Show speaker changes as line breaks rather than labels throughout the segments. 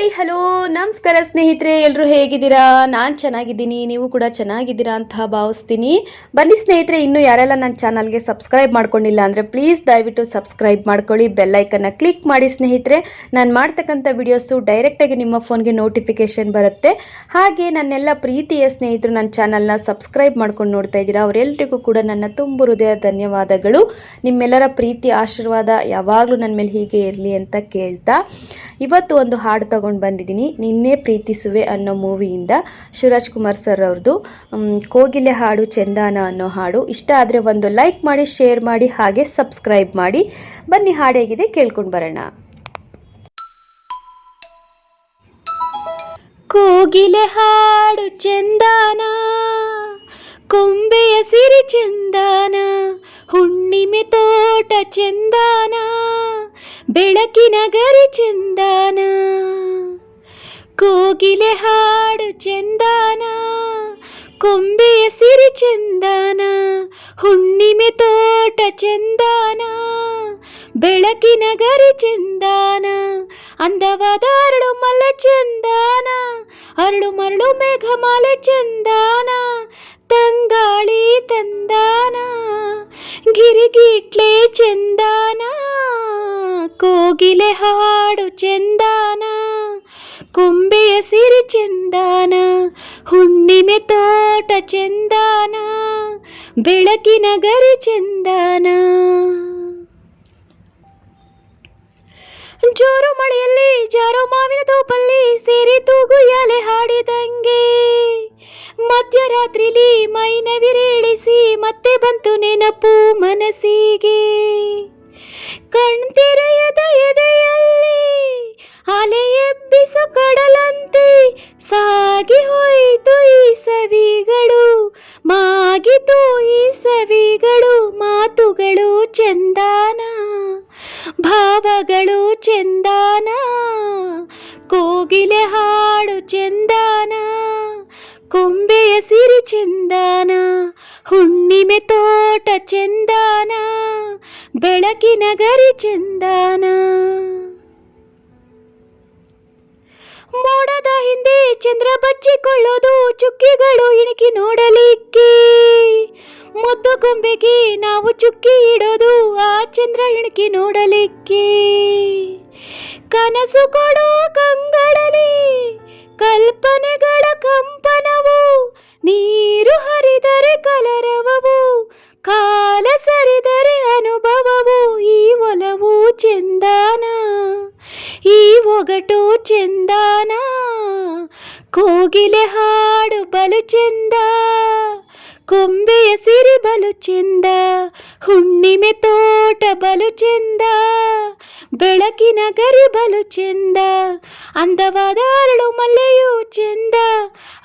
Hi hello ನಮಸ್ಕಾರ ಸ್ನೇಹಿತರೆ, ಎಲ್ಲರೂ ಹೇಗಿದ್ದೀರಾ? ನಾನು ಚೆನ್ನಾಗಿದ್ದೀನಿ, ನೀವು ಕೂಡ ಚೆನ್ನಾಗಿದ್ದೀರಾ ಅಂತ ಭಾವಿಸ್ತೀನಿ. ಬನ್ನಿ ಸ್ನೇಹಿತರೆ, ಇನ್ನೂ ಯಾರೆಲ್ಲ ನನ್ನ ಚಾನಲ್ಗೆ ಸಬ್ಸ್ಕ್ರೈಬ್ ಮಾಡ್ಕೊಂಡಿಲ್ಲ ಅಂದರೆ ಪ್ಲೀಸ್ ದಯವಿಟ್ಟು ಸಬ್ಸ್ಕ್ರೈಬ್ ಮಾಡ್ಕೊಳ್ಳಿ, ಬೆಲ್ಲೈಕನ್ನ ಕ್ಲಿಕ್ ಮಾಡಿ ಸ್ನೇಹಿತರೆ. ನಾನು ಮಾಡ್ತಕ್ಕಂಥ ವಿಡಿಯೋಸು ಡೈರೆಕ್ಟಾಗಿ ನಿಮ್ಮ ಫೋನ್ಗೆ ನೋಟಿಫಿಕೇಷನ್ ಬರುತ್ತೆ. ಹಾಗೆ ನನ್ನೆಲ್ಲ ಪ್ರೀತಿಯ ಸ್ನೇಹಿತರು ನನ್ನ ಚಾನಲ್ನ ಸಬ್ಸ್ಕ್ರೈಬ್ ಮಾಡ್ಕೊಂಡು ನೋಡ್ತಾ ಇದ್ದೀರಾ, ಅವರೆಲ್ಲರಿಗೂ ಕೂಡ ನನ್ನ ತುಂಬು ಹೃದಯ ಧನ್ಯವಾದಗಳು. ನಿಮ್ಮೆಲ್ಲರ ಪ್ರೀತಿ ಆಶೀರ್ವಾದ ಯಾವಾಗಲೂ ನನ್ನ ಮೇಲೆ ಹೀಗೆ ಇರಲಿ ಅಂತ ಕೇಳ್ತಾ ಇವತ್ತು ಒಂದು ಹಾಡು ತಗೊಂಡು ಬಂದಿದ್ದೀನಿ. ನಿನ್ನೆ ಪ್ರೀತಿಸುವೆ ಅನ್ನೋ ಮೂವಿಯಿಂದ ಶಿವರಾಜ್ ಕುಮಾರ್ ಸರ್ ಅವ್ರದ್ದು ಕೋಗಿಲೆ ಹಾಡು ಚಂದಾನ ಅನ್ನೋ ಹಾಡು. ಇಷ್ಟ ಆದರೆ ಒಂದು ಲೈಕ್ ಮಾಡಿ, ಶೇರ್ ಮಾಡಿ, ಹಾಗೆ ಸಬ್ಸ್ಕ್ರೈಬ್ ಮಾಡಿ. ಬನ್ನಿ ಹಾಡು ಹೇಗಿದೆ ಕೇಳ್ಕೊಂಡು ಬರೋಣ. ಕೋಗಿಲೆ ಹಾಡು ಚಂದಾನ, ಕೊಂಬೆಯ ಸಿರಿ ಚಂದಾನ, ಹುಣ್ಣಿಮೆ ತೋಟ ಚಂದಾನ, ಬೆಳಕಿನ ಗರಿ ಚಂದಾನ. ಕೋಗಿಲೆ ಹಾಡು ಚಂದಾನ, ಕೊಂಬೆಯ ಸಿರಿ ಚಂದಾನ, ಹುಣ್ಣಿಮೆ ತೋಟ ಚಂದಾನ, ಬೆಳಕಿನ ಗರಿ ಚಂದಾನ. ಅಂದವಾದ ಅರಳು ಮಲೆ ಚಂದಾನ, ಅರಳು ಮರಳು ಮೇಘಮಾಲೆ ಚಂದಾನ, ತಂಗಾಳಿ ತಂದಾನ, ಗಿರಿಗಿಟ್ಲೆ ಚಂದಾನ. ಕೋಗಿಲೆ ಹಾಡು ಚಂದಾನ, ಕೊಂಬೆಯ ಸಿರಿ ಚಂದಾನ, ಹುಣ್ಣಿಮೆ ತೋಟ ಚಂದಾನ, ಬೆಳಕಿನ ಗರಿ ಚಂದಾನ. ಜೋರು ಮಳೆಯಲ್ಲಿ ಜಾರೋ ಮಾವಿನ ತೋಪಲ್ಲಿ ಸೇರಿ ತೂಗು ಯಾಲೆ ಹಾಡಿದಂಗೆ, ಮಧ್ಯರಾತ್ರಿಲಿ ಮೈನವಿರೇಳಿಸಿ ಮತ್ತೆ ಬಂತು ನೆನಪು ಮನಸ್ಸಿಗೆ. ಕಣ್ತೆರೆಯದ ಎದೆಯಲ್ಲಿ ಅಲೆ ಎಬ್ಬಿಸು ಕಡಲಂತೆ ಸಾಗಿ ಹೋಯಿತು ಈ ಸವಿಗಳು, ಮಾಗಿತು ಈ ಸವಿಗಳು. ಮಾತುಗಳು ಚಂದಾನ, ಭಾವಗಳು ಚಂದಾನ, ಕೋಗಿಲೆ ಹಾಡು ಚಂದಾನ, ಕೊಂಬೆಯ ಸಿರಿ ಚಂದಾನ, ಹುಣ್ಣಿಮೆ ತೋಟ ಚಂದಾನ, ಬೆಳಕಿನ ಗರಿ ಚಂದಾನ. ಮೋಡದ ಹಿಂದೆ ಚಂದ್ರ ಬಚ್ಚಿಕೊಳ್ಳೋದು, ಚುಕ್ಕಿಗಳು ಇಣುಕಿ ನೋಡಲಿಕ್ಕೆ, ಮುದ್ದು ಗೊಂಬೆಗೆ ನಾವು ಚುಕ್ಕಿ ಇಡೋದು, ಆ ಚಂದ್ರ ಇಣುಕಿ ನೋಡಲಿಕ್ಕೆ. ಕನಸು ಕೊಡೋ ಕಂಗಳಲ್ಲಿ ಕಲ್ಪನೆಗಳ ಕಂಪನವು, ನೀರು ಹರಿದರೆ ಕಲರವವು, ಕಾಲ ಸರಿದರೆ ಅನುಭವವು. ಈ ಒಲವು ಚಂದಾನ, ಈ ಒಗಟು ಚಂದಾನ, ಕೋಗಿಲೆ ಹಾಡು ಬಲು ಚಂದ, ಕೊಂಬೆಯ ಸಿರಿ ಬಲು ಚಂದ, ಹುಣ್ಣಿಮೆ ತೋಟ ಬಲು ಚಂದ, ಬೆಳಕಿನ ಗರಿ ಬಲು ಚಂದ. ಅಂದವಾದ ಅರಳು ಮಲ್ಲೆಯೂ ಚಂದ,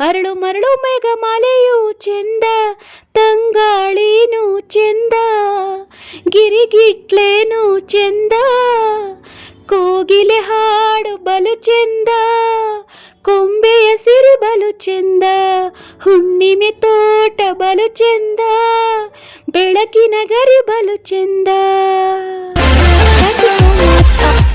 ಅರಳು ಮರಳು ಮೇಘಮಾಲೆಯೂ ಚಂದ, ತಂಗಾಳಿನೂ ಚಂದ, ಗಿರಿಗಿಟ್ಲೇನೂ ಚಂದ. ಕೋಗಿಲೆ ಹಾಡು ಬಲು ಚಂದ, ಕೊಂಬೆಯ ಸಿರಿ ಬಲು ಚಂದ, ಹುಣ್ಣಿಮೆ ತೋಟ ಬಲು ಚಂದ, ಬೆಳಕಿನ ಗರಿ ಬಲು ಚಂದ. Thank you so much.